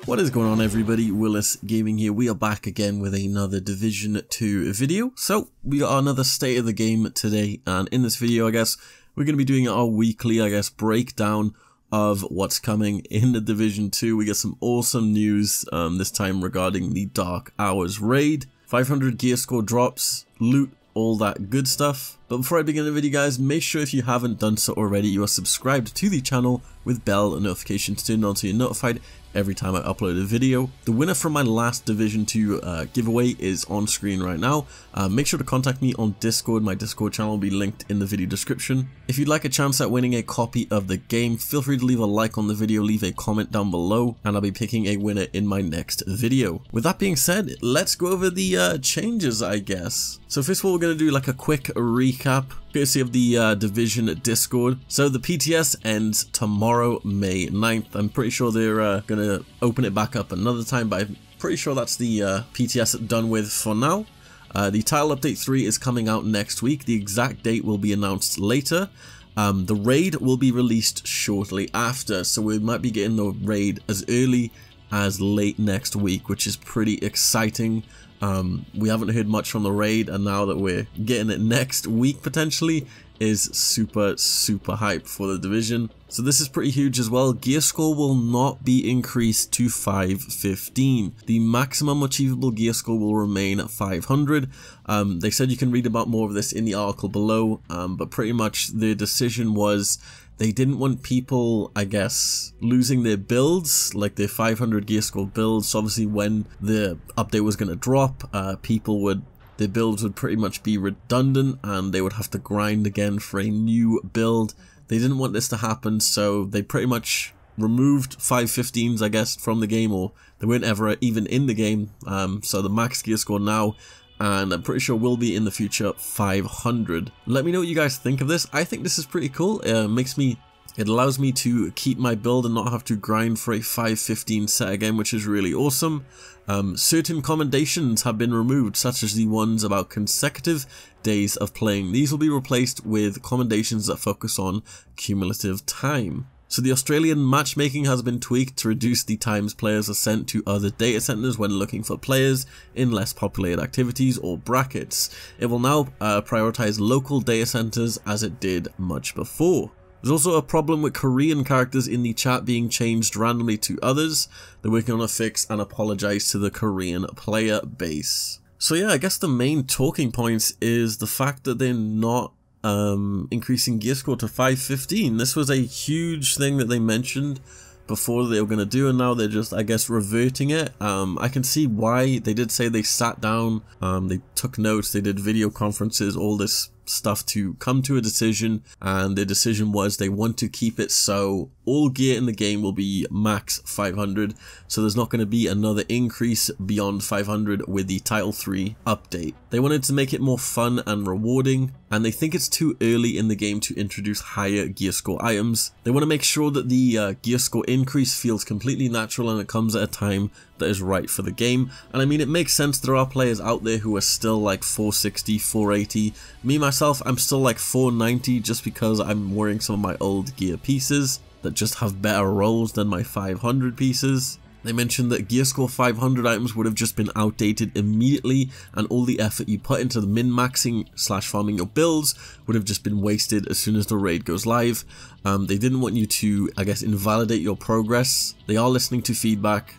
What is going on, everybody? WiLLiSGaming here. We are back again with another Division 2 video. So we got another state of the game today, and in this video I guess we're going to be doing our weekly breakdown of what's coming in the Division 2. We get some awesome news this time regarding the Dark Hours raid. 500 gear score drops, loot, all that good stuff. But before I begin the video, guys, make sure if you haven't done so already, you are subscribed to the channel with bell notifications turned on so you're notified every time I upload a video. The winner from my last Division 2 giveaway is on screen right now. Make sure to contact me on Discord. My Discord channel will be linked in the video description. If you'd like a chance at winning a copy of the game, feel free to leave a like on the video, leave a comment down below, and I'll be picking a winner in my next video. With that being said, let's go over the changes, I guess. So first of all, we're going to do like a quick recap courtesy of the Division Discord. So the PTS ends tomorrow, May 9th. I'm pretty sure they're going to open it back up another time, but I'm pretty sure that's the PTS done with for now. The Title Update 3 is coming out next week. The exact date will be announced later. The raid will be released shortly after, so we might be getting the raid as early as late next week, which is pretty exciting. We haven't heard much from the raid, and now that we're getting it next week potentially is super hype for the division. So this is pretty huge as well. Gear score will not be increased to 515. The maximum achievable gear score will remain at 500. They said you can read about more of this in the article below, but pretty much the decision was they didn't want people, I guess, losing their builds, like their 500 gear score builds. So obviously when the update was going to drop, their builds would pretty much be redundant and they would have to grind again for a new build. They didn't want this to happen, so they pretty much removed 515s, I guess, from the game, or they weren't ever even in the game. So the max gear score now, and I'm pretty sure will be in the future, 500. Let me know what you guys think of this. I think this is pretty cool. It allows me to keep my build and not have to grind for a 515 set again, which is really awesome. Certain commendations have been removed, such as the ones about consecutive days of playing. These will be replaced with commendations that focus on cumulative time. So the Australian matchmaking has been tweaked to reduce the times players are sent to other data centers when looking for players in less populated activities or brackets. It will now prioritize local data centers as it did much before. There's also a problem with Korean characters in the chat being changed randomly to others. They're working on a fix and apologize to the Korean player base. So yeah, I guess the main talking points is the fact that they're not increasing gear score to 515. This was a huge thing that they mentioned before they were going to do, and now they're just, I guess, reverting it. I can see why. They did say they sat down, they took notes, they did video conferences, all this stuff to come to a decision, and the decision was they want to keep it so all gear in the game will be max 500, so there's not going to be another increase beyond 500 with the Title 3 update. They wanted to make it more fun and rewarding, and they think it's too early in the game to introduce higher gear score items. They want to make sure that the gear score increase feels completely natural and it comes at a time that is right for the game. And I mean, it makes sense. There are players out there who are still like 460, 480. Me myself, I'm still like 490 just because I'm wearing some of my old gear pieces that just have better rolls than my 500 pieces. They mentioned that gear score 500 items would have just been outdated immediately, and all the effort you put into the min-maxing / farming your builds would have just been wasted as soon as the raid goes live. They didn't want you to, I guess, invalidate your progress. They are listening to feedback.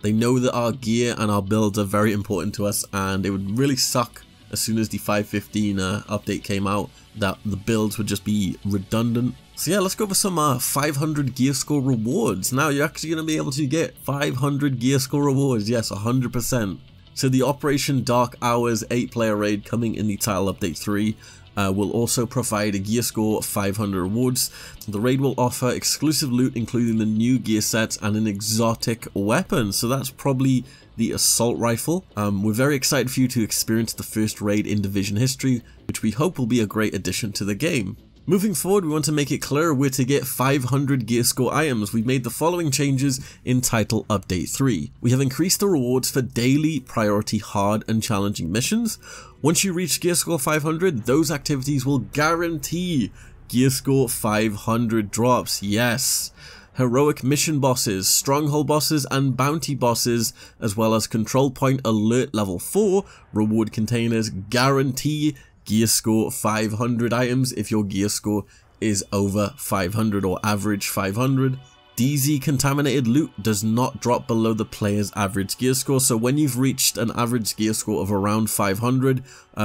They know that our gear and our builds are very important to us, and it would really suck as soon as the 515 update came out that the builds would just be redundant. So yeah, let's go over some 500 gear score rewards. Now you're actually going to be able to get 500 gear score rewards, yes, 100%. So the Operation Dark Hours 8-player raid coming in the Title Update 3 will also provide a gear score of 500 rewards. The raid will offer exclusive loot including the new gear sets and an exotic weapon, so that's probably the assault rifle. We're very excited for you to experience the first raid in Division history, which we hope will be a great addition to the game. Moving forward, we want to make it clear where to get 500 gear score items. We've made the following changes in Title Update 3. We have increased the rewards for daily, priority, hard and challenging missions. Once you reach gear score 500, those activities will guarantee gear score 500 drops. Yes! heroic mission bosses, stronghold bosses and bounty bosses, as well as control point alert level 4, reward containers guarantee gear score 500 items if your gear score is over 500 or average 500. DZ contaminated loot does not drop below the player's average gear score, so when you've reached an average gear score of around 500,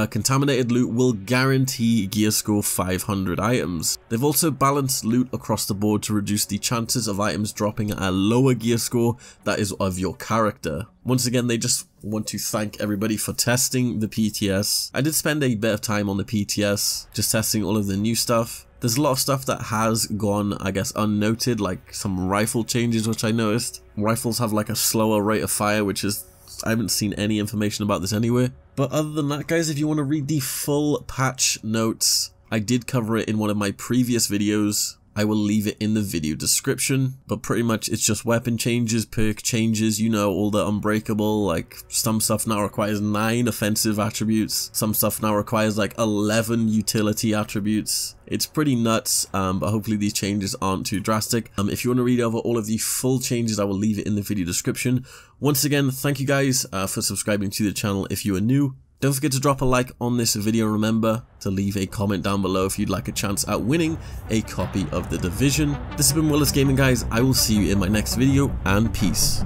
contaminated loot will guarantee gear score 500 items. They've also balanced loot across the board to reduce the chances of items dropping at a lower gear score that is of your character. Once again, they just want to thank everybody for testing the PTS. I did spend a bit of time on the PTS, just testing all of the new stuff. There's a lot of stuff that has gone, I guess, unnoted, like some rifle changes, which I noticed. Rifles have like a slower rate of fire, which is, I haven't seen any information about this anywhere. But other than that, guys, if you want to read the full patch notes, I did cover it in one of my previous videos. I will leave it in the video description, but pretty much it's just weapon changes, perk changes, you know, all the unbreakable, like some stuff now requires 9 offensive attributes, some stuff now requires like 11 utility attributes. It's pretty nuts, but hopefully these changes aren't too drastic. If you want to read over all of the full changes, I will leave it in the video description. Once again, thank you guys for subscribing to the channel if you are new. Don't forget to drop a like on this video. Remember to leave a comment down below if you'd like a chance at winning a copy of The Division. This has been WiLLiSGaming, guys. I will see you in my next video, and peace.